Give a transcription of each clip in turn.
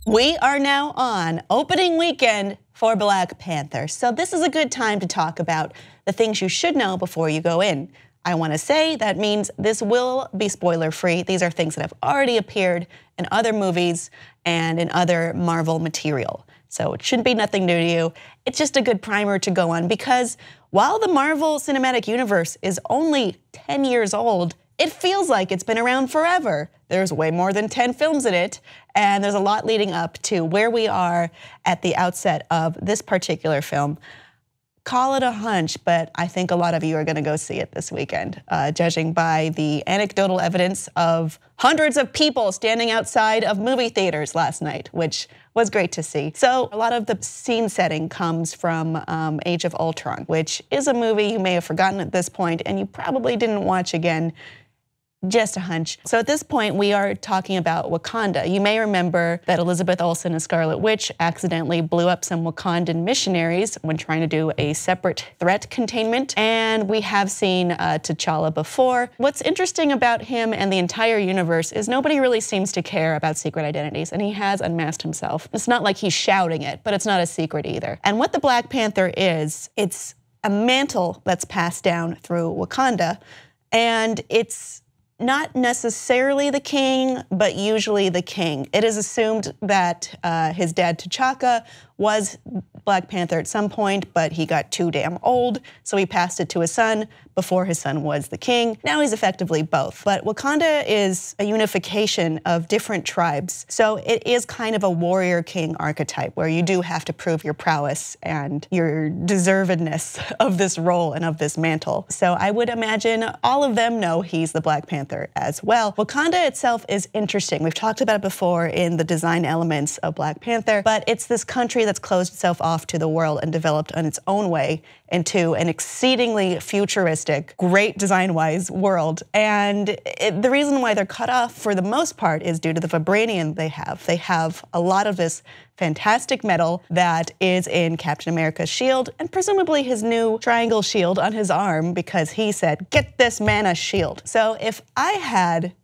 We are now on opening weekend for Black Panther. So this is a good time to talk about the things you should know before you go in. I want to say that means this will be spoiler free. These are things that have already appeared in other movies and in other Marvel material. So it shouldn't be nothing new to you. It's just a good primer to go on because while the Marvel Cinematic Universe is only 10 years old, it feels like it's been around forever. There's way more than 10 films in it, and there's a lot leading up to where we are at the outset of this particular film. Call it a hunch, but I think a lot of you are gonna go see it this weekend, judging by the anecdotal evidence of hundreds of people standing outside of movie theaters last night, which was great to see. So a lot of the scene setting comes from Age of Ultron, which is a movie you may have forgotten at this point and you probably didn't watch again. Just a hunch. So at this point, we are talking about Wakanda. You may remember that Elizabeth Olsen as Scarlet Witch accidentally blew up some Wakandan missionaries when trying to do a separate threat containment. And we have seen T'Challa before. What's interesting about him and the entire universe is nobody really seems to care about secret identities, and he has unmasked himself. It's not like he's shouting it, but it's not a secret either. And what the Black Panther is, it's a mantle that's passed down through Wakanda, and it's not necessarily the king, but usually the king. It is assumed that his dad T'Chaka was Black Panther at some point, but he got too damn old, so he passed it to his son before his son was the king. Now he's effectively both. But Wakanda is a unification of different tribes, so it is kind of a warrior king archetype where you do have to prove your prowess and your deservedness of this role and of this mantle. So I would imagine all of them know he's the Black Panther as well. Wakanda itself is interesting. We've talked about it before in the design elements of Black Panther, but it's this country that's closed itself off to the world and developed on its own way into an exceedingly futuristic, great design-wise world. And the reason why they're cut off for the most part is due to the vibranium they have. They have a lot of this fantastic metal that is in Captain America's shield and presumably his new triangle shield on his arm because he said, "Get this man a shield." So if I had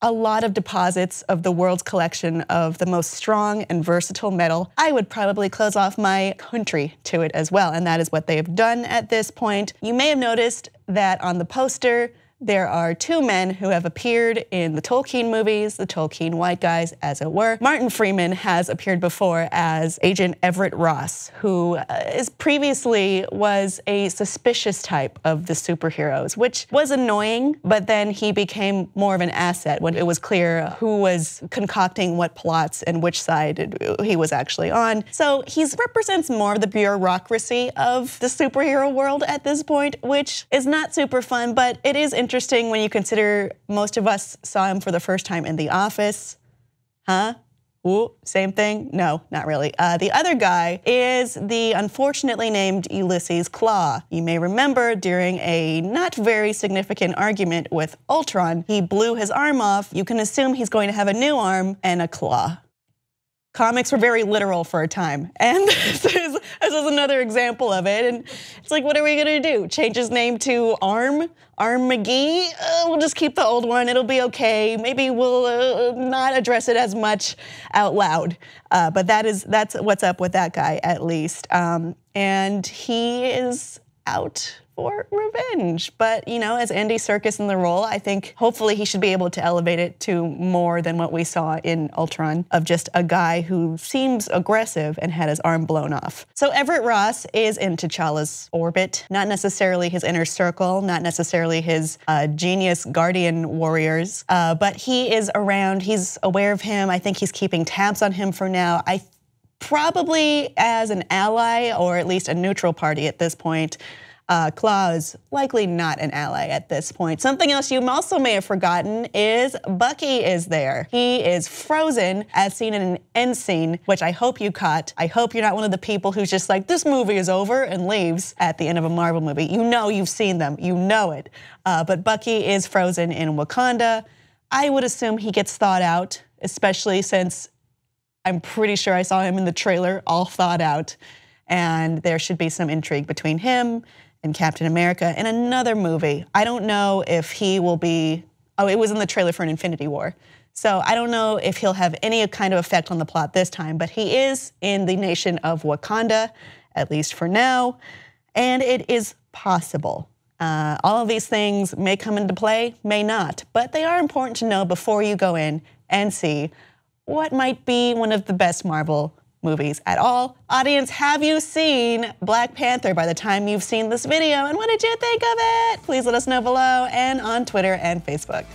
a lot of deposits of the world's collection of the most strong and versatile metal, I would probably close off my country to it as well, and that is what they have done at this point. You may have noticed that on the poster, there are two men who have appeared in the Tolkien movies, the Tolkien white guys, as it were. Martin Freeman has appeared before as Agent Everett Ross, who previously was a suspicious type of the superheroes, which was annoying, but then he became more of an asset when it was clear who was concocting what plots and which side he was actually on. So he represents more of the bureaucracy of the superhero world at this point, which is not super fun, but it is interesting when you consider most of us saw him for the first time in The Office. Huh? Ooh, same thing? No, not really. The other guy is the unfortunately named Ulysses Claw. You may remember during a not very significant argument with Ultron, he blew his arm off. You can assume he's going to have a new arm and a claw. Comics were very literal for a time, and this is another example of it. And it's like, what are we gonna do? Change his name to Arm McGee? We'll just keep the old one, it'll be okay. Maybe we'll not address it as much out loud. But that's what's up with that guy, at least. And he is out for revenge. But you know, as Andy Serkis in the role, I think hopefully he should be able to elevate it to more than what we saw in Ultron, of just a guy who seems aggressive and had his arm blown off. So Everett Ross is in T'Challa's orbit, not necessarily his inner circle, not necessarily his genius guardian warriors, but he is around, he's aware of him. I think he's keeping tabs on him for now. Probably as an ally, or at least a neutral party at this point. Claw is likely not an ally at this point. Something else you also may have forgotten is Bucky is there. He is frozen, as seen in an end scene, which I hope you caught. I hope you're not one of the people who's just like, this movie is over, and leaves at the end of a Marvel movie. You know you've seen them, you know it. But Bucky is frozen in Wakanda. I would assume he gets thawed out, especially since I'm pretty sure I saw him in the trailer, all thawed out. And there should be some intrigue between him and Captain America in another movie. I don't know if he will be, oh, it was in the trailer for an Infinity War. So I don't know if he'll have any kind of effect on the plot this time, but he is in the nation of Wakanda, at least for now, and it is possible. All of these things may come into play, may not, but they are important to know before you go in and see what might be one of the best Marvel movies at all. Audience, have you seen Black Panther by the time you've seen this video, and what did you think of it? Please let us know below and on Twitter and Facebook.